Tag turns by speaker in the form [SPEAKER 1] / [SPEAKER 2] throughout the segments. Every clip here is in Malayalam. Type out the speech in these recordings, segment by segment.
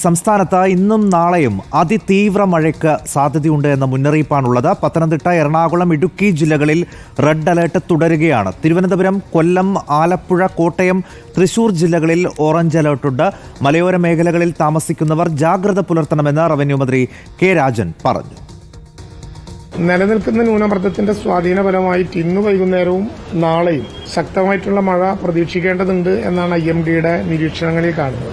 [SPEAKER 1] സംസ്ഥാനത്ത് ഇന്നും നാളെയും അതിതീവ്ര മഴയ്ക്ക് സാധ്യതയുണ്ട് എന്ന മുന്നറിയിപ്പാണുള്ളത്. പത്തനംതിട്ട, എറണാകുളം, ഇടുക്കി ജില്ലകളിൽ റെഡ് അലേർട്ട് തുടരുകയാണ്. തിരുവനന്തപുരം, കൊല്ലം, ആലപ്പുഴ, കോട്ടയം, തൃശൂർ ജില്ലകളിൽ ഓറഞ്ച് അലേർട്ടുണ്ട്. മലയോര മേഖലകളിൽ താമസിക്കുന്നവർ ജാഗ്രത പുലർത്തണമെന്ന് റവന്യൂ മന്ത്രി കെ രാജൻ പറഞ്ഞു.
[SPEAKER 2] നിലനിൽക്കുന്ന ന്യൂനമർദ്ദത്തിന്റെ സ്വാധീന ഫലമായിട്ട് ഇന്ന് വൈകുന്നേരവും നാളെയും ശക്തമായിട്ടുള്ള മഴ പ്രതീക്ഷിക്കേണ്ടതുണ്ട് എന്നാണ് IMDയുടെ നിരീക്ഷണങ്ങളിൽ കാണുന്നത്.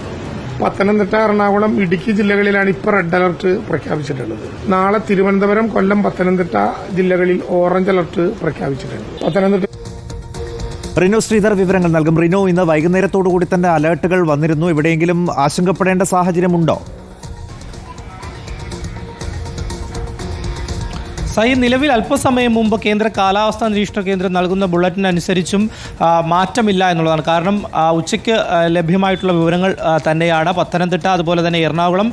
[SPEAKER 2] പത്തനംതിട്ട, എറണാകുളം, ഇടുക്കി ജില്ലകളിലാണ് ഇപ്പോൾ റെഡ് അലർട്ട് പ്രഖ്യാപിച്ചിട്ടുള്ളത്. നാളെ തിരുവനന്തപുരം, കൊല്ലം, പത്തനംതിട്ട ജില്ലകളിൽ ഓറഞ്ച് അലർട്ട് പ്രഖ്യാപിച്ചിട്ടുണ്ട്. പത്തനംതിട്ട
[SPEAKER 1] റിനോ ശ്രീധർ വിവരങ്ങൾ നൽകും. റിനോ, ഇന്ന് വൈകുന്നേരത്തോടുകൂടി തന്നെ അലർട്ടുകൾ വന്നിരുന്നു. എവിടെയെങ്കിലും ആശങ്കപ്പെടേണ്ട സാഹചര്യമുണ്ടോ?
[SPEAKER 3] നിലവിൽ അല്പസമയം മുമ്പ് കേന്ദ്ര കാലാവസ്ഥാ നിരീക്ഷണ കേന്ദ്രം നൽകുന്ന ബുള്ളറ്റിൻ അനുസരിച്ചും മാറ്റമില്ല എന്നുള്ളതാണ്. കാരണം ഉച്ചയ്ക്ക് ലഭ്യമായിട്ടുള്ള വിവരങ്ങൾ തന്നെയാണ്. പത്തനംതിട്ട, അതുപോലെ തന്നെ എറണാകുളം,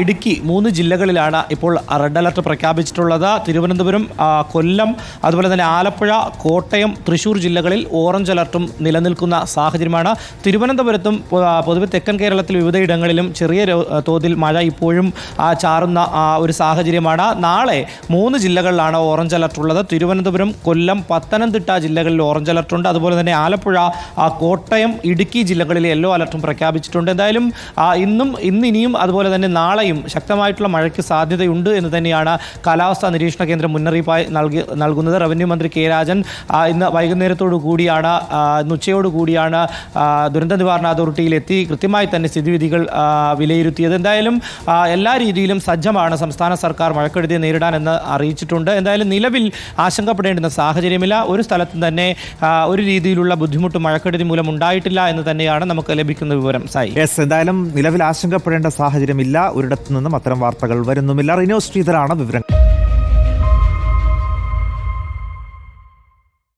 [SPEAKER 3] ഇടുക്കി 3 ജില്ലകളിലാണ് ഇപ്പോൾ റെഡ് അലർട്ട് പ്രഖ്യാപിച്ചിട്ടുള്ളത്. തിരുവനന്തപുരം, കൊല്ലം, അതുപോലെ തന്നെ ആലപ്പുഴ, കോട്ടയം, തൃശൂർ ജില്ലകളിൽ ഓറഞ്ച് അലർട്ടും നിലനിൽക്കുന്ന സാഹചര്യമാണ്. തിരുവനന്തപുരത്തും പൊതുവെ തെക്കൻ കേരളത്തിൽ വിവിധയിടങ്ങളിലും ചെറിയ തോതിൽ മഴ ഇപ്പോഴും ചാറുന്ന ഒരു സാഹചര്യമാണ്. നാളെ 3 ജില്ലകളിലാണ് ഓറഞ്ച് അലർട്ട് ഉള്ളത്. തിരുവനന്തപുരം, കൊല്ലം, പത്തനംതിട്ട ജില്ലകളിൽ ഓറഞ്ച് അലർട്ടുണ്ട്. അതുപോലെ തന്നെ ആലപ്പുഴ, കോട്ടയം, ഇടുക്കി ജില്ലകളിൽ യെല്ലോ അലർട്ടും പ്രഖ്യാപിച്ചിട്ടുണ്ട്. എന്തായാലും ഇന്നിനിയും അതുപോലെ തന്നെ നാളെയും ശക്തമായിട്ടുള്ള മഴയ്ക്ക് സാധ്യതയുണ്ട് എന്ന് തന്നെയാണ് കാലാവസ്ഥാ നിരീക്ഷണ കേന്ദ്രം മുന്നറിയിപ്പായി നൽകുന്നത്. റവന്യൂ മന്ത്രി കെ രാജൻ ഇന്ന് വൈകുന്നേരത്തോടു കൂടിയാണ്, ഇന്ന് ഉച്ചയോടു കൂടിയാണ് ദുരന്ത നിവാരണ അതോറിറ്റിയിലെത്തി കൃത്യമായി തന്നെ സ്ഥിതിവിധികൾ വിലയിരുത്തിയത്. എന്തായാലും എല്ലാ രീതിയിലും സജ്ജമാണ് സംസ്ഥാന സർക്കാർ മഴക്കെടുതിയെ നേരിടാനെന്ന് അറിയിച്ചിട്ടുണ്ട്. എന്തായാലും നിലവിൽ ആശങ്കപ്പെടേണ്ടുന്ന സാഹചര്യമില്ല. ഒരു സ്ഥലത്തും തന്നെ ഒരു രീതിയിലുള്ള ബുദ്ധിമുട്ട് മഴക്കെടുതി മൂലം ഉണ്ടായിട്ടില്ല എന്ന് തന്നെയാണ് നമുക്ക് ലഭിക്കുന്ന വിവരം.
[SPEAKER 1] എന്തായാലും നിലവിൽ ആശങ്കപ്പെടേണ്ട സാഹചര്യമില്ല. ഒരിടത്തു നിന്നും അത്തരം വാർത്തകൾ വരുന്നുമില്ല. റിനോ ശ്രീധരാണ് വിവരങ്ങൾ.